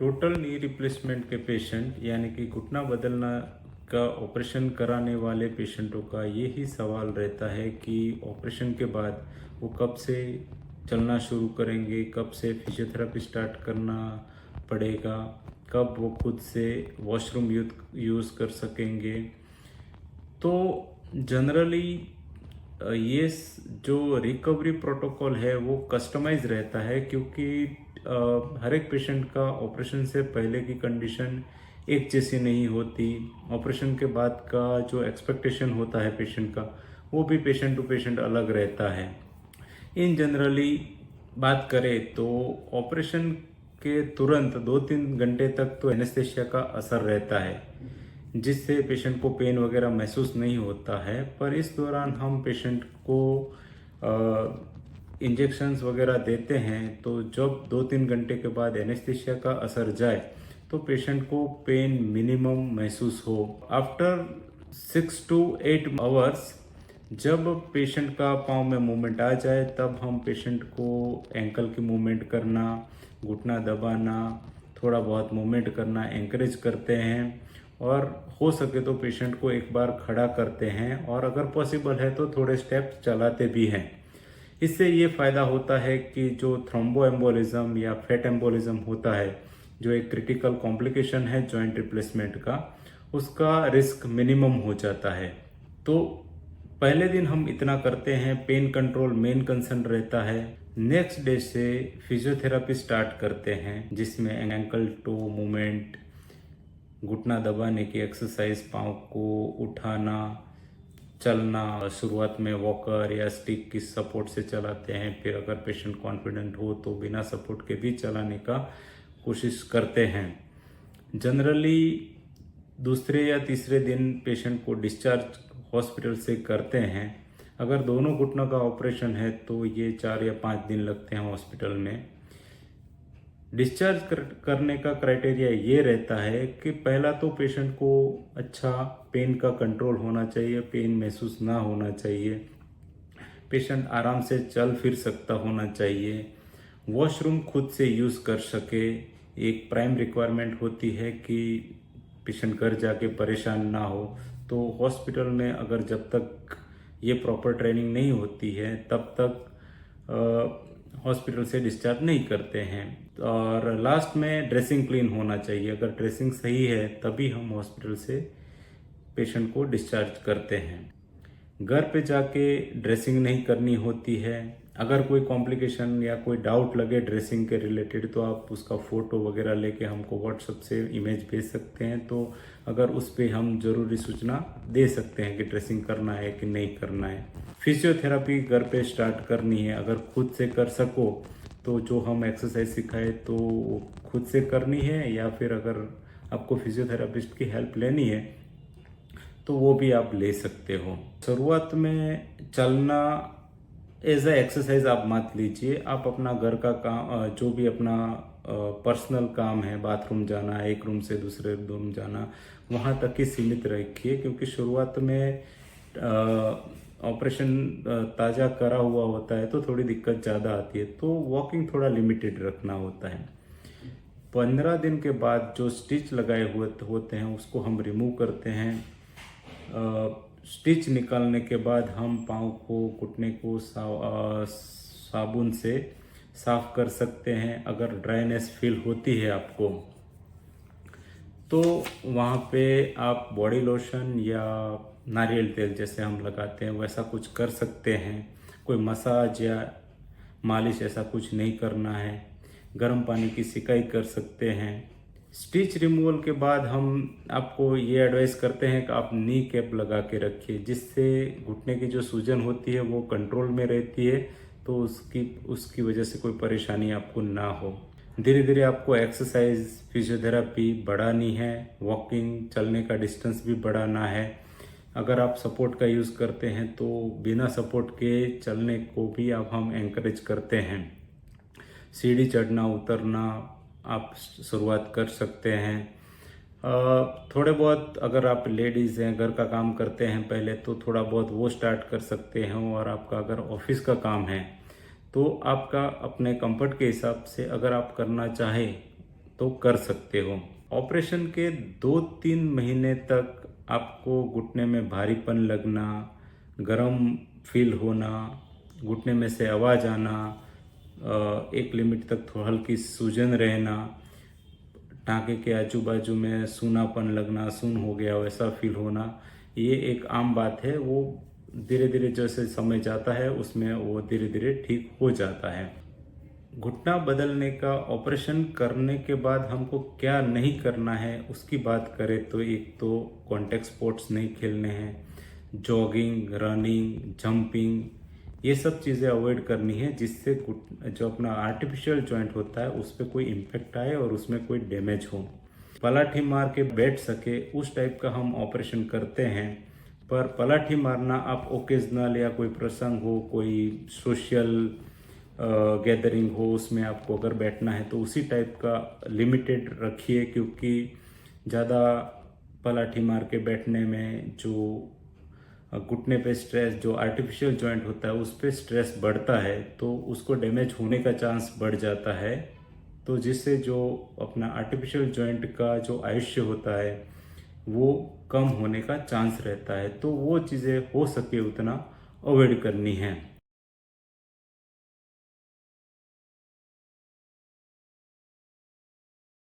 Total knee replacement के patient यानी कि घुटना बदलना का ऑपरेशन कराने वाले पेशेंटों का यही सवाल रहता है कि ऑपरेशन के बाद वो कब से चलना शुरू करेंगे, कब से फिजियोथेरेपी स्टार्ट करना पड़ेगा, कब वो खुद से वॉशरूम यूज़ कर सकेंगे। तो जनरली ये जो रिकवरी प्रोटोकॉल है वो कस्टमाइज रहता है, क्योंकि हर एक पेशेंट का ऑपरेशन से पहले की कंडीशन एक जैसी नहीं होती। ऑपरेशन के बाद का जो एक्सपेक्टेशन होता है पेशेंट का वो भी पेशेंट टू पेशेंट अलग रहता है। इन जनरली बात करें तो ऑपरेशन के तुरंत 2-3 घंटे तक तो एनेस्थेशिया का असर रहता है, जिससे पेशेंट को पेन वगैरह महसूस नहीं होता है। पर इस दौरान हम पेशेंट को इंजेक्शंस वगैरह देते हैं, तो जब 2-3 घंटे के बाद एनेस्थेशिया का असर जाए तो पेशेंट को पेन मिनिमम महसूस हो। आफ्टर 6 to 8 आवर्स जब पेशेंट का पाँव में मूवमेंट आ जाए तब हम पेशेंट को एंकल की मूवमेंट करना, घुटना दबाना, थोड़ा बहुत मूवमेंट करना एंकरेज करते हैं, और हो सके तो पेशेंट को एक बार खड़ा करते हैं, और अगर पॉसिबल है तो थोड़े स्टेप्स चलाते भी हैं। इससे ये फ़ायदा होता है कि जो थ्रोम्बो एम्बोलिज्म या फैट एम्बोलिज्म होता है, जो एक क्रिटिकल कॉम्प्लिकेशन है जॉइंट रिप्लेसमेंट का, उसका रिस्क मिनिमम हो जाता है। तो पहले दिन हम इतना करते हैं, पेन कंट्रोल मेन कंसर्न रहता है। नेक्स्ट डे से फिजियोथेरेपी स्टार्ट करते हैं, जिसमें एंकल टो मूवमेंट, घुटना दबाने की एक्सरसाइज, पाँव को उठाना, चलना, शुरुआत में वॉकर या स्टिक की सपोर्ट से चलाते हैं, फिर अगर पेशेंट कॉन्फिडेंट हो तो बिना सपोर्ट के भी चलाने का कोशिश करते हैं। जनरली दूसरे या तीसरे दिन पेशेंट को डिस्चार्ज हॉस्पिटल से करते हैं। अगर दोनों घुटनों का ऑपरेशन है तो ये 4 या 5 दिन लगते हैं हॉस्पिटल में। डिस्चार्ज करने का क्राइटेरिया ये रहता है कि पहला तो पेशेंट को अच्छा पेन का कंट्रोल होना चाहिए, पेन महसूस ना होना चाहिए, पेशेंट आराम से चल फिर सकता होना चाहिए, वॉशरूम खुद से यूज़ कर सके। एक प्राइम रिक्वायरमेंट होती है कि पेशेंट घर जाके परेशान ना हो। तो हॉस्पिटल में अगर जब तक ये प्रॉपर ट्रेनिंग नहीं होती है तब तक हॉस्पिटल से डिस्चार्ज नहीं करते हैं। और लास्ट में ड्रेसिंग क्लीन होना चाहिए। अगर ड्रेसिंग सही है तभी हम हॉस्पिटल से पेशेंट को डिस्चार्ज करते हैं। घर पे जाके ड्रेसिंग नहीं करनी होती है। अगर कोई कॉम्प्लिकेशन या कोई डाउट लगे ड्रेसिंग के रिलेटेड तो आप उसका फ़ोटो वगैरह लेके हमको व्हाट्सएप से इमेज भेज सकते हैं, तो अगर उस पर हम ज़रूरी सूचना दे सकते हैं कि ड्रेसिंग करना है कि नहीं करना है। फिजियोथेरेपी घर पे स्टार्ट करनी है, अगर खुद से कर सको तो जो हम एक्सरसाइज सिखाए तो खुद से करनी है, या फिर अगर आपको फिजियोथेरेपिस्ट की हेल्प लेनी है तो वो भी आप ले सकते हो। शुरुआत में चलना एज अ एक्सरसाइज आप मत लीजिए। आप अपना घर का काम, जो भी अपना पर्सनल काम है, बाथरूम जाना, एक रूम से दूसरे रूम जाना, वहाँ तक ही सीमित रखिए, क्योंकि शुरुआत में ऑपरेशन ताज़ा करा हुआ होता है तो थोड़ी दिक्कत ज़्यादा आती है, तो वॉकिंग थोड़ा लिमिटेड रखना होता है। 15 दिन के बाद जो स्टिच लगाए हुए होते हैं उसको हम रिमूव करते हैं। स्टिच निकालने के बाद हम पाँव को, घुटने को साबुन से साफ कर सकते हैं। अगर ड्राइनेस फील होती है आपको तो वहाँ पे आप बॉडी लोशन या नारियल तेल जैसे हम लगाते हैं वैसा कुछ कर सकते हैं। कोई मसाज या मालिश ऐसा कुछ नहीं करना है। गर्म पानी की सिकाई कर सकते हैं। स्टिच रिमूवल के बाद हम आपको ये एडवाइस करते हैं कि आप नी कैप लगा के रखिए, जिससे घुटने की जो सूजन होती है वो कंट्रोल में रहती है, तो उसकी वजह से कोई परेशानी आपको ना हो। धीरे धीरे आपको एक्सरसाइज, फिजियोथेरेपी बढ़ानी है, वॉकिंग, चलने का डिस्टेंस भी बढ़ाना है। अगर आप सपोर्ट का यूज़ करते हैं तो बिना सपोर्ट के चलने को भी अब हम एनकरेज करते हैं। सीढ़ी चढ़ना उतरना आप शुरुआत कर सकते हैं। थोड़े बहुत अगर आप लेडीज़ हैं, घर का काम करते हैं पहले, तो थोड़ा बहुत वो स्टार्ट कर सकते हैं। और आपका अगर ऑफिस का काम है तो आपका अपने कंफर्ट के हिसाब से अगर आप करना चाहें तो कर सकते हो। ऑपरेशन के 2-3 महीने तक आपको घुटने में भारीपन लगना, गरम फील होना, घुटने में से आवाज़ आना, एक लिमिट तक थोड़ा हल्की सूजन रहना, टाँके के आजू बाजू में सूनापन लगना, सुन्न हो गया वैसा फील होना, ये एक आम बात है। वो धीरे धीरे जैसे समय जाता है उसमें वो धीरे धीरे ठीक हो जाता है। घुटना बदलने का ऑपरेशन करने के बाद हमको क्या नहीं करना है उसकी बात करें तो एक तो कॉन्टैक्ट स्पोर्ट्स नहीं खेलने हैं, जॉगिंग, रनिंग, जंपिंग, ये सब चीज़ें अवॉइड करनी है जिससे जो अपना आर्टिफिशियल जॉइंट होता है उस पर कोई इम्पेक्ट आए और उसमें कोई डैमेज हो। पलाठी मार के बैठ सके उस टाइप का हम ऑपरेशन करते हैं। पर पलाठी मारना आप ओकेजनल या कोई प्रसंग हो, कोई सोशल गैदरिंग हो, उसमें आपको अगर बैठना है तो उसी टाइप का लिमिटेड रखिए, क्योंकि ज़्यादा पलाठी मार के बैठने में जो घुटने पे स्ट्रेस, जो आर्टिफिशियल जॉइंट होता है उस पर स्ट्रेस बढ़ता है तो उसको डैमेज होने का चांस बढ़ जाता है। तो जिससे जो अपना आर्टिफिशियल जॉइंट का जो आयुष्य होता है वो कम होने का चांस रहता है। तो वो चीज़ें हो सके उतना अवॉइड करनी है।